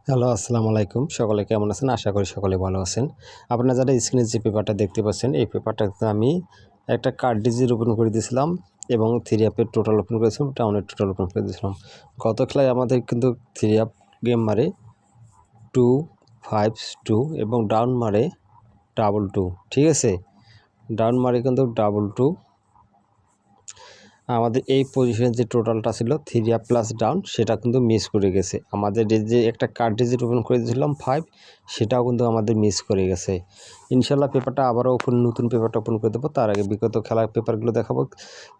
Hello, আসসালামু আলাইকুম। সকলে কেমন আছেন? আশা করি সকলে ভালো আছেন। আপনারা যারা স্ক্রিনে যে পেপারটা দেখতে পাচ্ছেন, এই পেপারটাতে আমি একটা কার্ট্রিজের ওপেন করে দিয়েছিলাম এবং থ্রি আপের টোটাল ওপেন করেছিলাম, টাউনের টোটাল ওপেন করে দিয়েছিলাম। গত খেলায় আমাদের কিন্তু থ্রি আপ গেম মারে 2, 5, 2 এবং ডাউন মারে 2, ঠিক আছে? ডাউন মারে কিন্তু 2, আমাদের এই পজিশনে যে টোটালটা ছিল থ্রি আপ প্লাস ডাউন সেটা কিন্তু মিস করে গেছে। আমাদের যে একটা কার্ট্রিজ ওপেন করে দিয়েছিলাম 5, সেটাও কিন্তু আমাদের মিস করে গেছে। ইনশাল্লাহ পেপারটা আবারও নতুন পেপারটা ওপেন করে দেবো। তার আগে বিগত খেলার পেপারগুলো দেখাবো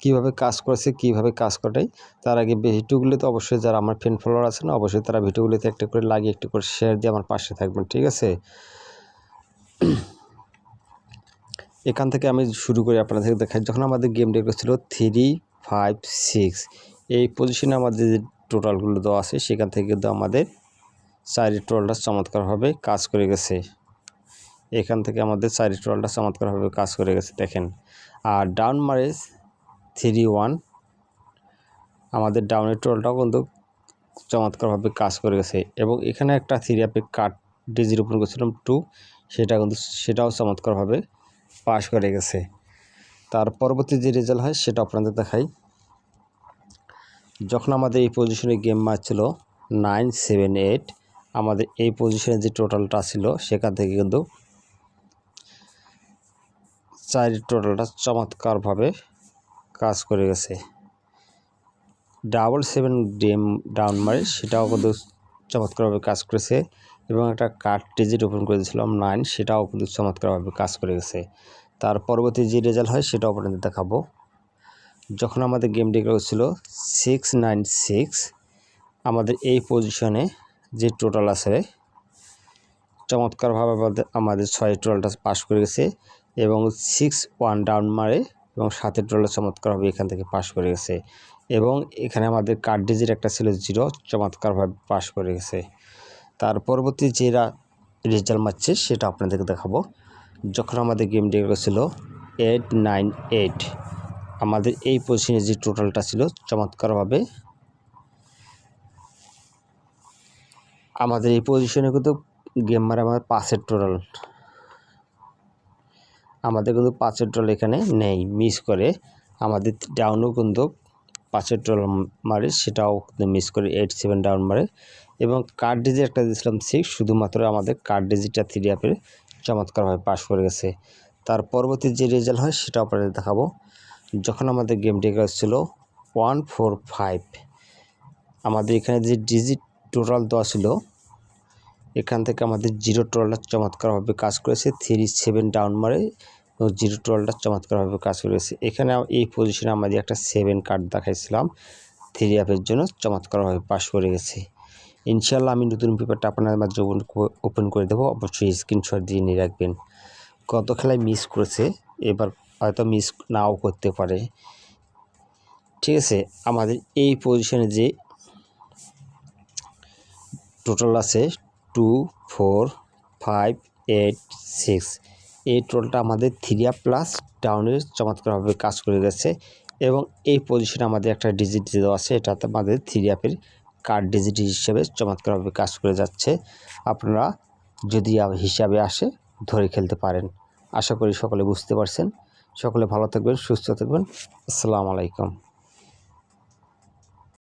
কীভাবে কাজ করেছে, কীভাবে কাজ করাই। তার আগে ভিডিওগুলোতে অবশ্যই যারা আমার ফ্রেন্ড ফলোয়ার আছে না, অবশ্যই তারা ভিডিওগুলোতে একটা করে লাগিয়ে একটু করে শেয়ার দিয়ে আমার পাশে থাকবেন, ঠিক আছে? এখান থেকে আমি শুরু করি আপনাদের দেখাই। যখন আমাদের গেম ডেক ছিল 3, 5, 6, এই পজিশনে আমাদের যে টোটালগুলো দেওয়া আছে সেখান থেকে কিন্তু আমাদের চারি টোটালটা চমৎকারভাবে কাজ করে গেছে। এখান থেকে আমাদের চারি টোটালটা চমৎকারভাবে কাজ করে গেছে দেখেন। আর ডাউন মারে 3, 1, আমাদের ডাউনের টোটালটাও কিন্তু চমৎকারভাবে কাজ করে গেছে। এবং এখানে একটা থ্রি আপে কাট ডিজির ওপেন করেছিলাম 2, সেটাও চমৎকারভাবে পাস করে গেছে। তার পরবর্তী যে রেজাল্ট হয় সেটা আপনাদের দেখাই। যখন আমাদের এই পজিশনে গেম মারছিল 9, 7, 8, আমাদের এই পজিশনে যে টোটালটা ছিল সেখান থেকে কিন্তু চারি টোটালটা চমৎকারভাবে কাজ করে গেছে। 7 গেম ডাউন মারে সেটাও কিন্তু চমৎকারভাবে কাজ করেছে এবং একটা কাট ডিজিট ওপেন করে দিয়েছিলাম 9, সেটাও কিন্তু চমৎকারভাবে কাজ করে গেছে। তার পরবর্তী যে রেজাল্ট হয় সেটাও আপনাদের দেখাবো। যখন আমাদের গেম ডেক ছিল 6, 9, 6, আমাদের এই পজিশনে যে টোটাল আছে চমৎকারভাবে আমাদের 6 টোটালটা পাস করে গেছে এবং 6, 1 ডাউন মারে এবং 7 টোটালটা চমৎকারভাবে এখান থেকে পাস করে গেছে। এবং এখানে আমাদের কার্ড ডিজিট একটা ছিল 0, চমৎকারভাবে পাস করে গেছে। তার পরবর্তী যে রেজাল্ট মারছে সেটা আপনাদেরকে দেখাবো। যখন আমাদের গেম ডেক ছিল 8, 9, 8, আমাদের এই পজিশনে যে টোটালটা ছিল চমৎকারভাবে আমাদের এই পজিশনে কিন্তু গেম মারে আমাদের 5-এর টোটাল, আমাদের কিন্তু 5-এর টোটাল এখানে নেই, মিস করে। আমাদের ডাউনও কিন্তু 5-এর টোটাল মারে, সেটাও কিন্তু মিস করে 8, 7 ডাউন মারে। এবং কার্ড ডিজিট একটা দিয়েছিলাম 6, শুধুমাত্র আমাদের কার্ড ডিজিটটা থ্রি আপের চমৎকারভাবে পাস করে গেছে। তার পরবর্তী যে রেজাল্ট হয় সেটা আপনাদের দেখাবো। যখন আমাদের গেম ডেক ছিল 1, 4, 5, আমাদের এখানে যে ডিজিট টোটাল দেওয়া ছিল এখান থেকে আমাদের 0 টোটালটা চমৎকারভাবে কাজ করেছে। 3, 7 ডাউন মারে এবং 0 টোটালটা চমৎকারভাবে কাজ করেছে। এখানে এই পজিশনে আমাদের একটা 7 কার্ড দেখাইছিলাম থ্রি আপের জন্য, চমৎকারভাবে পাস করে গেছে। ইনশাল্লাহ আমি নতুন পেপারটা আপনাদের মাঝে ওপেন করে দেবো, অবশ্যই স্ক্রিনশট দিয়ে নিয়ে রাখবেন। গত খেলায় মিস করেছে, এবার হয়তো মিস নাও করতে পারে, ঠিক আছে? আমাদের এই পজিশনে যে টোটাল আছে 2, 4, 5, 8, 6, এই টোটালটা আমাদের থ্রি আপ প্লাস ডাউনের চমৎকারভাবে কাজ করে গেছে। এবং এই পজিশনে আমাদের একটা ডিজিট দেওয়া আছে, এটাতে আমাদের থ্রি আপের কার্ড ডিজিট হিসেবে চমৎকারভাবে কাজ করে যাচ্ছে। আপনারা যদি হিসাবে আসে ধরে খেলতে পারেন। আশা করি সকলে বুঝতে পারছেন। সকলে ভালো থাকবেন, সুস্থ থাকবেন। আসসালামু আলাইকুম।